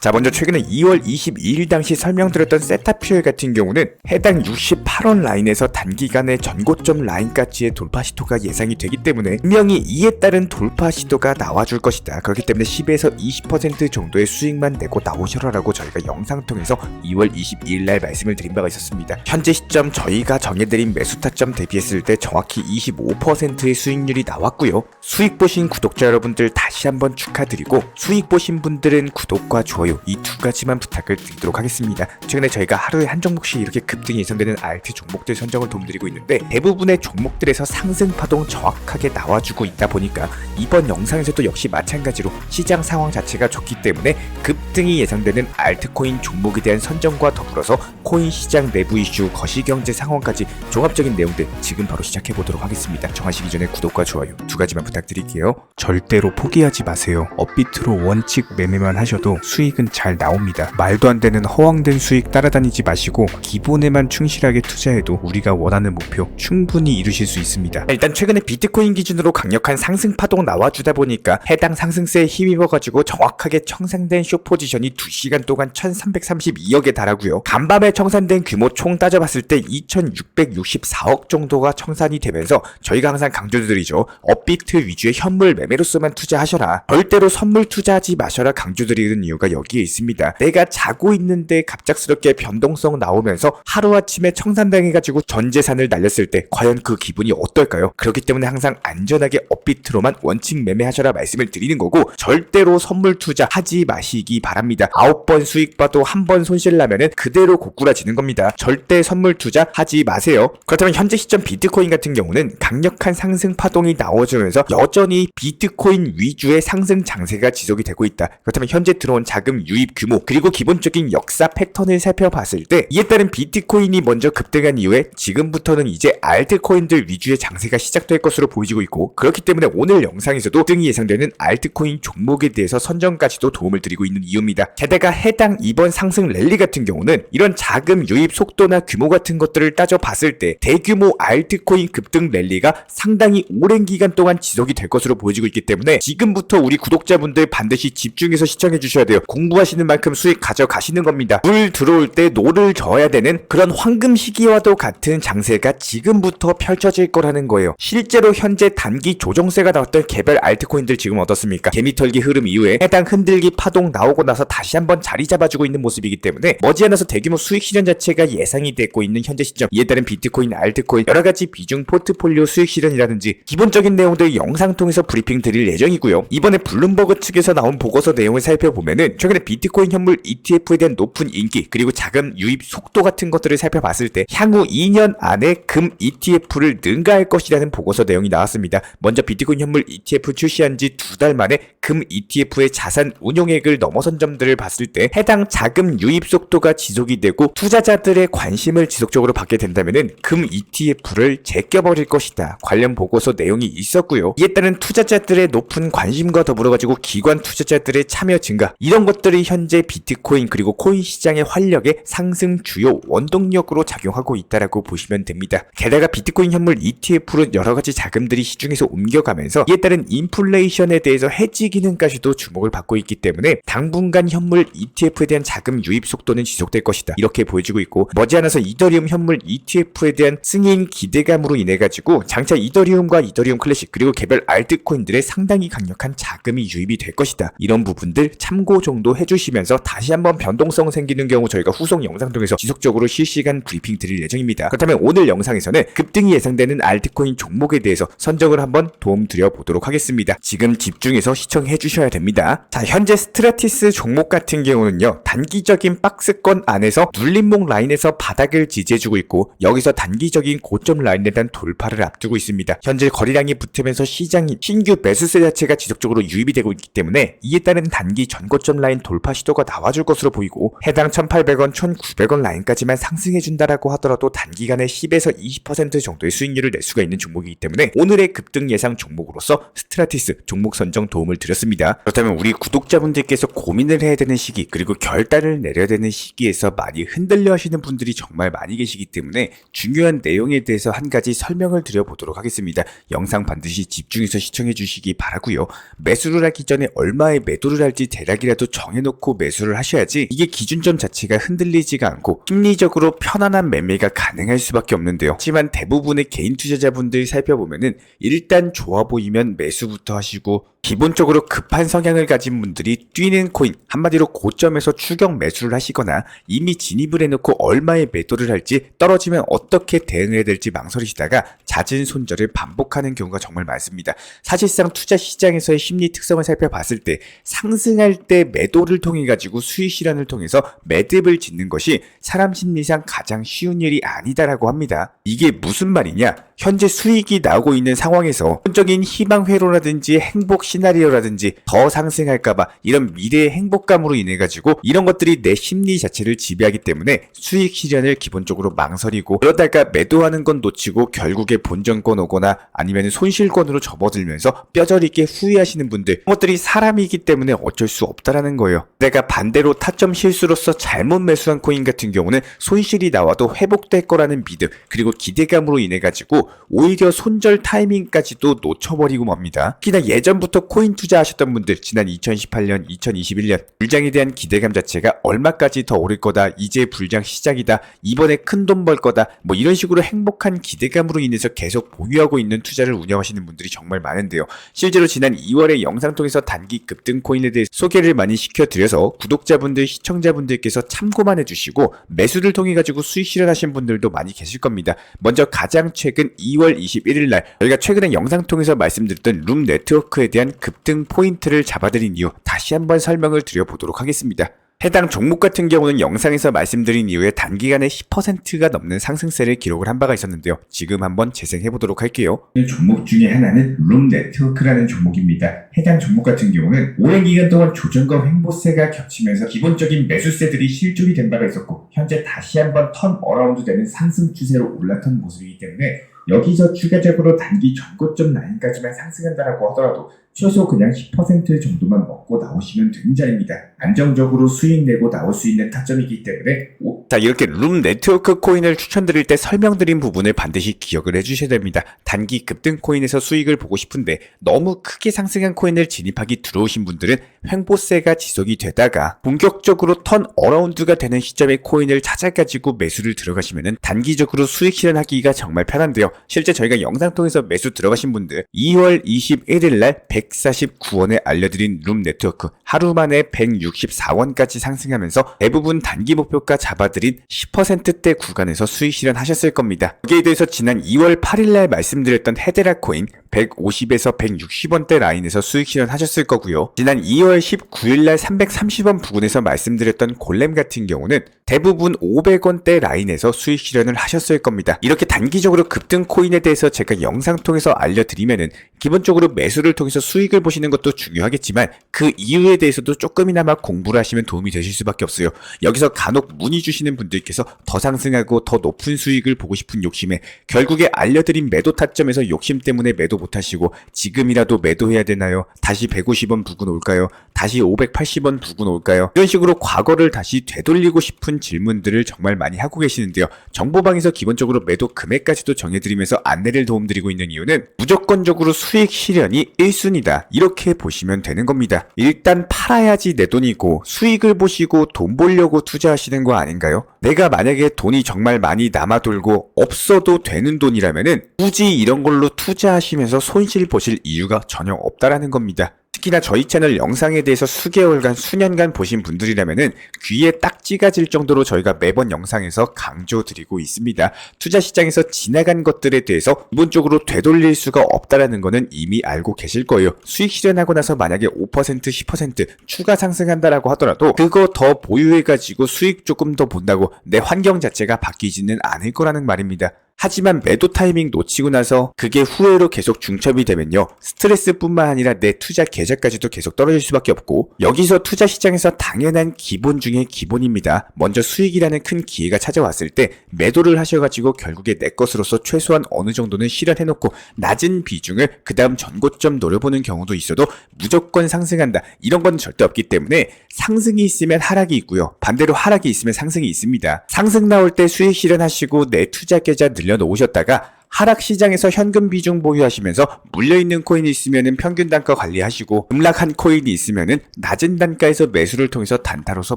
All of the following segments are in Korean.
자, 먼저 최근에 2월 22일 당시 설명드렸던 세타퓨엘 같은 경우는 해당 68원 라인에서 단기간에 전고점 라인까지의 돌파 시도가 예상이 되기 때문에 분명히 이에 따른 돌파 시도가 나와줄 것이다. 그렇기 때문에 10에서 20% 정도의 수익만 내고 나오셔라라고 저희가 영상 통해서 2월 22일 날 말씀을 드린 바가 있었습니다. 현재 시점 저희가 정해드린 매수 타점 대비했을 때 정확히 25%의 수익률이 나왔고요. 수익 보신 구독자 여러분들 다시 한번 축하드리고, 수익 보신 분들은 구독과 좋아요 이 두 가지만 부탁을 드리도록 하겠습니다. 최근에 저희가 하루에 한 종목씩 이렇게 급등이 예상되는 알트 종목들 선정을 도움드리고 있는데, 대부분의 종목들에서 상승 파동 정확하게 나와주고 있다 보니까 이번 영상에서도 역시 마찬가지로 시장 상황 자체가 좋기 때문에 급등이 예상되는 알트코인 종목에 대한 선정과 더불어서 코인 시장 내부 이슈, 거시경제 상황까지 종합적인 내용들 지금 바로 시작해 보도록 하겠습니다. 정하시기 전에 구독과 좋아요 두 가지만 부탁드릴게요. 절대로 포기하지 마세요. 업비트로 원칙 매매만 하셔도 수익은 잘 나옵니다. 말도 안 되는 허황된 수익 따라다니지 마시고 기본에만 충실하게 투자해도 우리가 원하는 목표 충분히 이루실 수 있습니다. 일단 최근에 비트코인 기준으로 강력한 상승 파동 나와주다 보니까 해당 상승세에 힘입어가지고 정확하게 청산된 숏 포지션이 2시간 동안 1332억에 달하고요. 간밤에 청산된 규모 총 따져봤을 때 2664억 정도가 청산이 되면서 저희가 항상 강조드리죠. 업비트 위주의 현물 매매로서만 투자하셔라. 절대로 선물 투자하지 마셔라 강조드리는 이유가 여기에 있습니다. 내가 자고 있는데 갑작스럽게 변동성 나오면서 하루아침에 청산당해가지고 전 재산을 날렸을 때 과연 그 기분이 어떨까요? 그렇기 때문에 항상 안전하게 업비트로만 원칙 매매하셔라 말씀을 드리는 거고, 절대로 선물 투자 하지 마시기 바랍니다. 9번 수익 봐도 한 번 손실 나면은 그대로 고꾸라지는 겁니다. 절대 선물 투자 하지 마세요. 그렇다면 현재 시점 비트코인 같은 경우는 강력한 상승 파동이 나와주면서 여전히 비트코인 위주의 상승 장세가 지속이 되고 있다. 그렇다면 현재 들어온 자금 유입 규모 그리고 기본적인 역사 패턴을 살펴봤을 때 이에 따른 비트코인이 먼저 급등한 이후에 지금부터는 이제 알트코인들 위주의 장세가 시작될 것으로 보이고 있고, 그렇기 때문에 오늘 영상에서도 등이 예상되는 알트코인 종목에 대해서 선정까지도 도움을 드리고 있는 이유입니다. 게다가 해당 이번 상승 랠리 같은 경우는 이런 자금 유입 속도나 규모 같은 것들을 따져봤을 때 대규모 알트코인 급등 랠리가 상당히 오랜 기간 동안 지속이 될 것으로 보여지고 있기 때문에 지금부터 우리 구독자분들 반드시 집중해서 시청해 주셔야 돼요. 공부하시는 만큼 수익 가져가시는 겁니다. 물 들어올 때 노를 저어야 되는 그런 황금 시기와도 같은 장세가 지금부터 펼쳐질 거라는 거예요. 실제로 현재 단기 조정세가 나왔던 개별 알트코인들 지금 어떻습니까? 개미털기 흐름 이후에 해당 흔들기 파동 나오고 나서 다시 한번 자리 잡아주고 있는 모습이기 때문에 머지않아서 대규모 수익 실현 자체가 예상이 되고 있는 현재 시점, 이에 따른 비트코인, 알트코인 여러가지 비중 포트폴리오 수익 실현이라든지 기본적인 내용들 영상 통해서 브리핑 드릴 예정이고요. 이번에 블룸버그 측에서 나온 보고서 내용을 살펴보면은 최근에 비트코인 현물 ETF에 대한 높은 인기 그리고 자금 유입 속도 같은 것들을 살펴봤을 때 향후 2년 안에 금 ETF를 능가할 것이라는 보고서 내용이 나왔습니다. 먼저 비트코인 현물 ETF 출시한 지 2달 만에 금 ETF의 자산 운용액을 넘어선 점들을 봤을 때 해당 자금 유입 속도가 지속이 되고 투자자들의 관심을 지속적으로 받게 된다면은 금 ETF를 제껴버릴 것이다. 관련 보고서 내용이 있었고요. 이에 따른 투자자들의 높은 관심과 더불어 가지고 기관 투자자들의 참여 증가, 이런 것들이 현재 비트코인 그리고 코인 시장의 활력의 상승 주요 원동력으로 작용하고 있다라고 보시면 됩니다. 게다가 비트코인 현물 ETF로 여러 가지 자금들이 시중에서 옮겨가면서 이에 따른 인플레이션에 대해서 해지 기능까지도 주목을 받고 있기 때문에 당분간 현물 ETF에 대한 자금 유입 속도는 지속될 것이다. 이렇게 보여지고 있고, 머지않아서 이더리움 현물 ETF에 대한 승인 기대감으로 인해 가지고 장차 이더리움과 이더리움 클래식 그리고 개별 알트코인들의 상당히 강력한 자금이 유입이 될 것이다. 이런 부분들 참고 정도 해주시면서 다시 한번 변동성 생기는 경우 저희가 후속 영상 통해서 지속적으로 실시간 브리핑 드릴 예정입니다. 그렇다면 오늘 영상에서는 급등이 예상되는 알트코인 종목에 대해서 선정을 한번 도움 드려 보도록 하겠습니다. 지금 집중해서 시청해 주셔야 됩니다. 자, 현재 스트라티스 종목 같은 경우는요, 단기적인 박스권 안에서 눌림목 라인에서 바닥을 지지해주고 있고, 여기서 단기적인 고점 라인에 대한 돌파를 앞두고 있습니다. 현재 거래량이 붙으면서 시장이 신규 매수세 자체가 지속적으로 유입이 되고 있기 때문에 이에 따른 단기 전고점 라인 돌파 시도가 나와줄 것으로 보이고, 해당 1800원, 1900원 라인까지만 상승해준다라고 하더라도 단기간에 10에서 20% 정도의 수익률을 낼 수가 있는 종목이기 때문에 오늘의 급등 예상 종목으로서 스트라티스 종목 선정 도움을 드렸습니다. 그렇다면 우리 구독자분들께서 고민을 해야 되는 시기 그리고 결단을 내려야 되는 시기에서 많이 흔들려 하시는 분들이 정말 많이 계시기 때문에 중요한 내용에 대해서 한 가지 설명을 드려보도록 하겠습니다. 영상 반드시 집중해서 시청해 주시기 바라고요. 매수를 하기 전에 얼마에 매도를 할지 대략이라도 정해놓고 매수를 하셔야지 이게 기준점 자체가 흔들리지가 않고 심리적으로 편안한 매매가 가능할 수밖에 없는데요. 하지만 대부분의 개인 투자자분들 살펴보면은 일단 좋아 보이면 매수부터 하시고 기본적으로 급한 성향을 가진 분들이 뛰는 코인, 한마디로 고점에서 추격 매수를 하시거나 이미 진입을 해놓고 얼마에 매도를 할지 떨어지면 어떻게 대응을 해야 될지 망설이시다가 잦은 손절을 반복하는 경우가 정말 많습니다. 사실상 투자 시장에서의 심리 특성을 살펴봤을 때 상승할 때 매도를 통해 가지고 수익 실현을 통해서 매듭을 짓는 것이 사람 심리상 가장 쉬운 일이 아니다라고 합니다. 이게 무슨 말이냐? 현재 수익이 나오고 있는 상황에서 기본적인 희망 회로라든지 행복 시나리오라든지 더 상승할까봐 이런 미래의 행복감으로 인해 가지고 이런 것들이 내 심리 자체를 지배하기 때문에 수익 실현을 기본적으로 망설이고 그러다가 매도하는 건 놓치고 결국에 본전권 오거나 아니면 손실권으로 접어들면서 뼈저리게 후회하시는 분들, 그런 것들이 사람이기 때문에 어쩔 수 없다라는 거예요. 내가 반대로 타점 실수로서 잘못 매수한 코인 같은 경우는 손실이 나와도 회복될 거라는 믿음 그리고 기대감으로 인해 가지고 오히려 손절 타이밍까지도 놓쳐버리고 맙니다. 특히나 예전부터 코인 투자하셨던 분들, 지난 2018년, 2021년 불장에 대한 기대감 자체가 얼마까지 더 오를 거다, 이제 불장 시작이다, 이번에 큰 돈 벌 거다, 뭐 이런 식으로 행복한 기대감으로 인해서 계속 보유하고 있는 투자를 운영하시는 분들이 정말 많은데요. 실제로 지난 2월에 영상 통해서 단기 급등 코인에 대해 소개를 많이 시켜드려서 구독자분들, 시청자분들께서 참고만 해주시고 매수를 통해 가지고 수익 실현하신 분들도 많이 계실 겁니다. 먼저 가장 최근 2월 21일 날 저희가 최근에 영상 통해서 말씀드렸던 룸 네트워크에 대한 급등 포인트를 잡아드린 이유 다시 한번 설명을 드려보도록 하겠습니다. 해당 종목 같은 경우는 영상에서 말씀드린 이후에 단기간에 10%가 넘는 상승세를 기록을 한 바가 있었는데요. 지금 한번 재생해보도록 할게요. 종목 중에 하나는 룸 네트워크라는 종목입니다. 해당 종목 같은 경우는 오랜 기간 동안 조정과 횡보세가 겹치면서 기본적인 매수세들이 실종이 된 바가 있었고 현재 다시 한번 턴 어라운드 되는 상승 추세로 올라탄 모습이기 때문에 여기서 추가적으로 단기 전고점 라인까지만 상승한다라고 하더라도 최소 그냥 10% 정도만 먹고 나오시면 되는 자리입니다. 안정적으로 수익 내고 나올 수 있는 타점이기 때문에 자, 이렇게 룸 네트워크 코인을 추천드릴 때 설명드린 부분을 반드시 기억을 해주셔야 됩니다. 단기 급등 코인에서 수익을 보고 싶은데 너무 크게 상승한 코인을 진입하기 두려우신 분들은 횡보세가 지속이 되다가 본격적으로 턴 어라운드가 되는 시점에 코인을 찾아가지고 매수를 들어가시면 단기적으로 수익 실현하기가 정말 편한데요. 실제 저희가 영상 통해서 매수 들어가신 분들 2월 21일 날 149원에 알려드린 룸 네트워크 하루 만에 164원까지 상승하면서 대부분 단기 목표가 잡아드린 10%대 구간에서 수익 실현하셨을 겁니다. 여기에 대해서 지난 2월 8일날 말씀드렸던 헤데라 코인 150에서 160원대 라인에서 수익 실현하셨을 거고요. 지난 2월 19일날 330원 부근에서 말씀드렸던 골렘 같은 경우는 대부분 500원대 라인에서 수익 실현을 하셨을 겁니다. 이렇게 단기적으로 급등 코인에 대해서 제가 영상 통해서 알려드리면은 기본적으로 매수를 통해서 수익을 보시는 것도 중요하겠지만 그 이유에 대해서도 조금이나마 공부를 하시면 도움이 되실 수밖에 없어요. 여기서 간혹 문의 주시는 분들께서 더 상승하고 더 높은 수익을 보고 싶은 욕심에 결국에 알려드린 매도 타점에서 욕심 때문에 매도 못하시고 지금이라도 매도해야 되나요? 다시 150원 부근 올까요? 다시 580원 부근 올까요? 이런 식으로 과거를 다시 되돌리고 싶은 질문들을 정말 많이 하고 계시는데요. 정보방에서 기본적으로 매도 금액까지도 정해드리면서 안내를 도움드리고 있는 이유는 무조건적으로 수익 실현이 1순위다. 이렇게 보시면 되는 겁니다. 일단 팔아야지 내 돈이고 수익을 보시고 돈 벌려고 투자하시는 거 아닌가요? 내가 만약에 돈이 정말 많이 남아돌고 없어도 되는 돈이라면은 굳이 이런 걸로 투자하시면서 손실 보실 이유가 전혀 없다라는 겁니다. 특히나 저희 채널 영상에 대해서 수개월간, 수년간 보신 분들이라면은 귀에 딱지가 질 정도로 저희가 매번 영상에서 강조드리고 있습니다. 투자 시장에서 지나간 것들에 대해서 기본적으로 되돌릴 수가 없다라는 거는 이미 알고 계실 거예요. 수익 실현하고 나서 만약에 5%, 10% 추가 상승한다라고 하더라도 그거 더 보유해가지고 수익 조금 더 본다고 내 환경 자체가 바뀌지는 않을 거라는 말입니다. 하지만 매도 타이밍 놓치고 나서 그게 후회로 계속 중첩이 되면요. 스트레스뿐만 아니라 내 투자 계좌까지도 계속 떨어질 수밖에 없고 여기서 투자 시장에서 당연한 기본 중에 기본입니다. 먼저 수익이라는 큰 기회가 찾아왔을 때 매도를 하셔가지고 결국에 내 것으로서 최소한 어느 정도는 실현해놓고 낮은 비중을 그 다음 전고점 노려보는 경우도 있어도 무조건 상승한다. 이런 건 절대 없기 때문에 상승이 있으면 하락이 있고요. 반대로 하락이 있으면 상승이 있습니다. 상승 나올 때 수익 실현하시고 내 투자 계좌 늘려놓으셨다가 하락 시장에서 현금 비중 보유하시면서 물려있는 코인이 있으면은 평균 단가 관리하시고 급락한 코인이 있으면은 낮은 단가에서 매수를 통해서 단타로서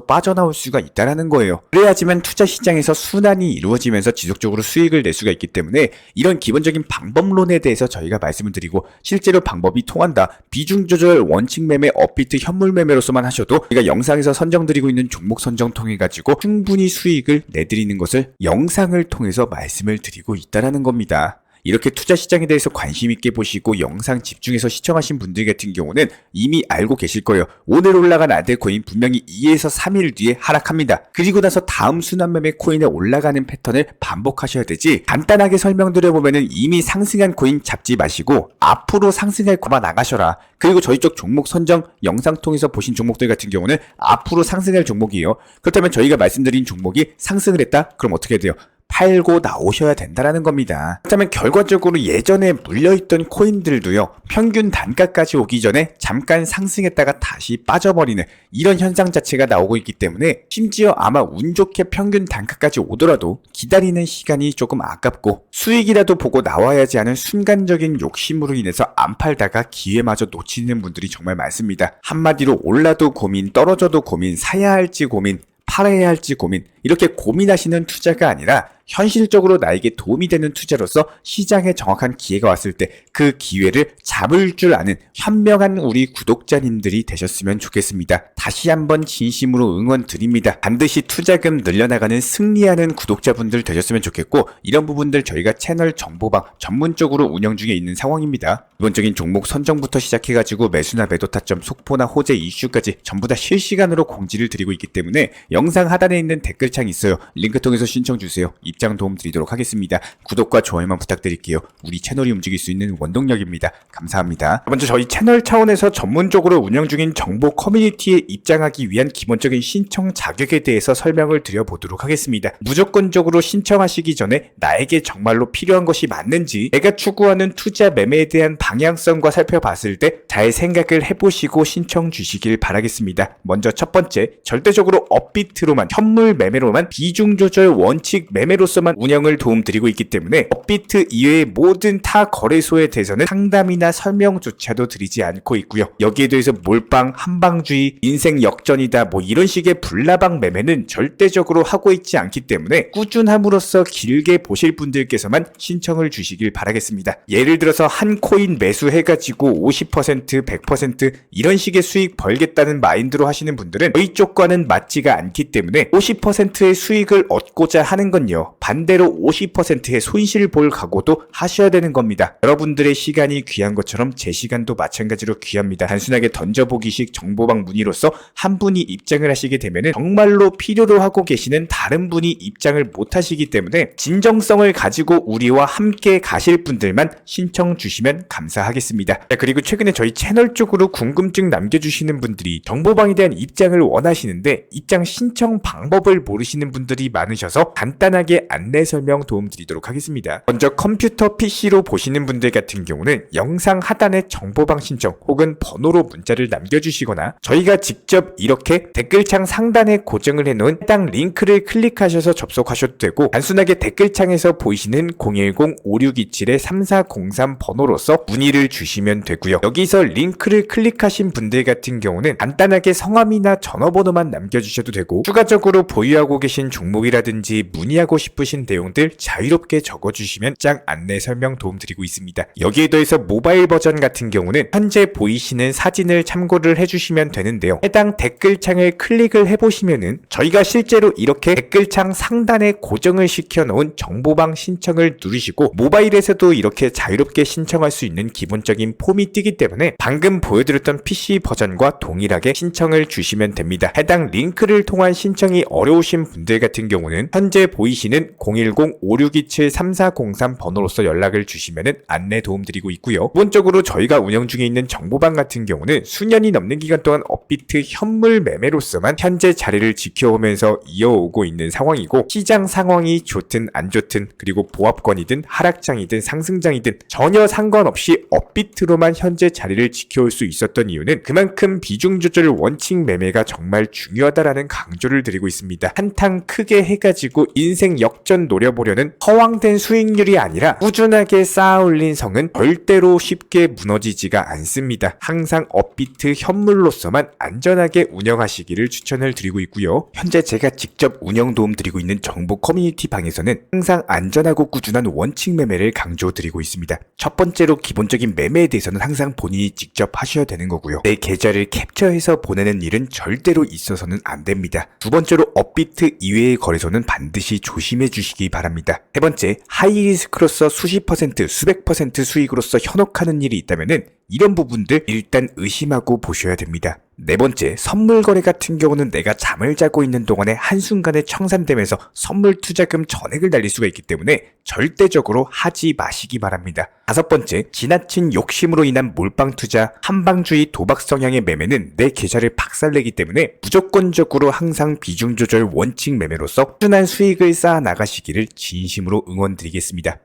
빠져나올 수가 있다라는 거예요. 그래야지만 투자 시장에서 순환이 이루어지면서 지속적으로 수익을 낼 수가 있기 때문에 이런 기본적인 방법론에 대해서 저희가 말씀을 드리고 실제로 방법이 통한다. 비중 조절, 원칙 매매, 업비트, 현물 매매로서만 하셔도 저희가 영상에서 선정드리고 있는 종목 선정 통해 가지고 충분히 수익을 내드리는 것을 영상을 통해서 말씀을 드리고 있다라는 겁니다. 이렇게 투자 시장에 대해서 관심 있게 보시고 영상 집중해서 시청하신 분들 같은 경우는 이미 알고 계실 거예요. 오늘 올라간 아들 코인 분명히 2에서 3일 뒤에 하락합니다. 그리고 나서 다음 순환 매매 코인에 올라가는 패턴을 반복하셔야 되지, 간단하게 설명드려보면은 이미 상승한 코인 잡지 마시고 앞으로 상승할 코만 나가셔라. 그리고 저희 쪽 종목 선정 영상 통해서 보신 종목들 같은 경우는 앞으로 상승할 종목이에요. 그렇다면 저희가 말씀드린 종목이 상승을 했다? 그럼 어떻게 돼요? 팔고 나오셔야 된다라는 겁니다. 그렇다면 결과적으로 예전에 물려있던 코인들도요, 평균 단가까지 오기 전에 잠깐 상승했다가 다시 빠져버리는 이런 현상 자체가 나오고 있기 때문에 심지어 아마 운 좋게 평균 단가까지 오더라도 기다리는 시간이 조금 아깝고 수익이라도 보고 나와야지 하는 순간적인 욕심으로 인해서 안 팔다가 기회마저 놓치는 분들이 정말 많습니다. 한마디로 올라도 고민, 떨어져도 고민, 사야 할지 고민, 팔아야 할지 고민, 이렇게 고민하시는 투자가 아니라 현실적으로 나에게 도움이 되는 투자로서 시장에 정확한 기회가 왔을 때 그 기회를 잡을 줄 아는 현명한 우리 구독자님들이 되셨으면 좋겠습니다. 다시 한번 진심으로 응원 드립니다. 반드시 투자금 늘려나가는 승리하는 구독자분들 되셨으면 좋겠고, 이런 부분들 저희가 채널 정보방 전문적으로 운영 중에 있는 상황입니다. 기본적인 종목 선정부터 시작해가지고 매수나 매도 타점, 속보나 호재 이슈까지 전부 다 실시간으로 공지를 드리고 있기 때문에 영상 하단에 있는 댓글창 있어요. 링크 통해서 신청주세요. 입장 도움 드리도록 하겠습니다. 구독과 좋아요만 부탁드릴게요. 우리 채널이 움직일 수 있는 원동력입니다. 감사합니다. 먼저 저희 채널 차원에서 전문적으로 운영 중인 정보 커뮤니티에 입장하기 위한 기본적인 신청 자격에 대해서 설명을 드려보도록 하겠습니다. 무조건적으로 신청하시기 전에 나에게 정말로 필요한 것이 맞는지, 내가 추구하는 투자 매매에 대한 방향성과 살펴봤을 때 잘 생각을 해보시고 신청 주시길 바라겠습니다. 먼저 첫 번째, 절대적으로 업비트로만, 현물 매매로만, 비중 조절 원칙 매매로서만 운영을 도움드리고 있기 때문에 업비트 이외의 모든 타 거래소에 대해서는 상담이나 설명조차도 드리지 않고 있고요. 여기에 대해서 몰빵, 한방주의, 인생 역전이다 뭐 이런 식의 불나방 매매는 절대적으로 하고 있지 않기 때문에 꾸준함으로써 길게 보실 분들께서만 신청을 주시길 바라겠습니다. 예를 들어서 한 코인 매수해가지고 50%, 100% 이런 식의 수익 벌겠다는 마인드로 하시는 분들은 저희 쪽과는 맞지가 않기 때문에 50%의 수익을 얻고자 하는 건요, 반대로 50%의 손실 볼 각오도 하셔야 되는 겁니다. 여러분들의 시간이 귀한 것처럼 제 시간도 마찬가지로 귀합니다. 단순하게 던져보기식 정보방 문의로서 한 분이 입장을 하시게 되면 정말로 필요로 하고 계시는 다른 분이 입장을 못 하시기 때문에 진정성을 가지고 우리와 함께 가실 분들만 신청 주시면 감사하겠습니다. 자, 그리고 최근에 저희 채널 쪽으로 궁금증 남겨주시는 분들이 정보방에 대한 입장을 원하시는데 입장 신청 방법을 모르시는 분들이 많으셔서 간단하게 안내 설명 도움드리도록 하겠습니다. 먼저 컴퓨터 PC로 보시는 분들 같은 경우는 영상 하단에 정보방 신청 혹은 번호로 문자를 남겨주시거나 저희가 직접 이렇게 댓글창 상단에 고정을 해놓은 해당 링크를 클릭하셔서 접속하셔도 되고, 단순하게 댓글창에서 보이시는 010-5627-3403 번호로서 문의를 주시면 되고요. 여기서 링크를 클릭하신 분들 같은 경우는 간단하게 성함이나 전화번호만 남겨주셔도 되고, 추가적으로 보유하고 계신 종목이라든지 문의하고 싶으신 내용들 자유롭게 적어주시면 짱 안내 설명 도움드리고 있습니다. 여기에 더해서 모바일 버전 같은 경우는 현재 보이시는 사진을 참고를 해주시면 되는데요. 해당 댓글창을 클릭을 해보시면은 저희가 실제로 이렇게 댓글창 상단에 고정을 시켜놓은 정보방 신청을 누르시고 모바일에서도 이렇게 자유롭게 신청할 수 있는 기본적인 폼이 뜨기 때문에 방금 보여드렸던 PC 버전과 동일하게 신청을 주시면 됩니다. 해당 링크를 통한 신청이 어려우신 분들 같은 경우는 현재 보이시는 010-5627-3403 번호로서 연락을 주시면 안내 도움드리고 있고요. 기본적으로 저희가 운영 중에 있는 정보방 같은 경우는 수년이 넘는 기간 동안 업비트 현물 매매로서만 현재 자리를 지켜오면서 이어오고 있는 상황이고, 시장 상황이 좋든 안 좋든 그리고 보합권이든 하락장이든 상승장이든 전혀 상관없이 업비트로만 현재 자리를 지켜올 수 있었던 이유는 그만큼 비중 조절 원칙 매매가 정말 중요하다라는 강조를 드리고 있습니다. 한탕 크게 해가지고 인생 역 역전 노려보려는 허황된 수익률이 아니라 꾸준하게 쌓아 올린 성은 절대로 쉽게 무너지지가 않습니다. 항상 업비트 현물로서만 안전하게 운영하시기를 추천을 드리고 있고요. 현재 제가 직접 운영 도움 드리고 있는 정보 커뮤니티 방에서는 항상 안전하고 꾸준한 원칙 매매를 강조드리고 있습니다. 첫 번째로 기본적인 매매에 대해서는 항상 본인이 직접 하셔야 되는 거고요. 내 계좌를 캡처해서 보내는 일은 절대로 있어서는 안 됩니다. 두 번째로 업비트 이외의 거래소는 반드시 조심해 주시기 바랍니다. 세 번째, 하이리스크로서 수십 퍼센트, 수백 퍼센트 수익으로서 현혹하는 일이 있다면은 이런 부분들 일단 의심하고 보셔야 됩니다. 네 번째, 선물 거래 같은 경우는 내가 잠을 자고 있는 동안에 한순간에 청산되면서 선물 투자금 전액을 날릴 수가 있기 때문에 절대적으로 하지 마시기 바랍니다. 다섯 번째, 지나친 욕심으로 인한 몰빵 투자, 한방주의 도박 성향의 매매는 내 계좌를 박살내기 때문에 무조건적으로 항상 비중 조절 원칙 매매로서 꾸준한 수익을 쌓아 나가시기를 진심으로 응원드리겠습니다.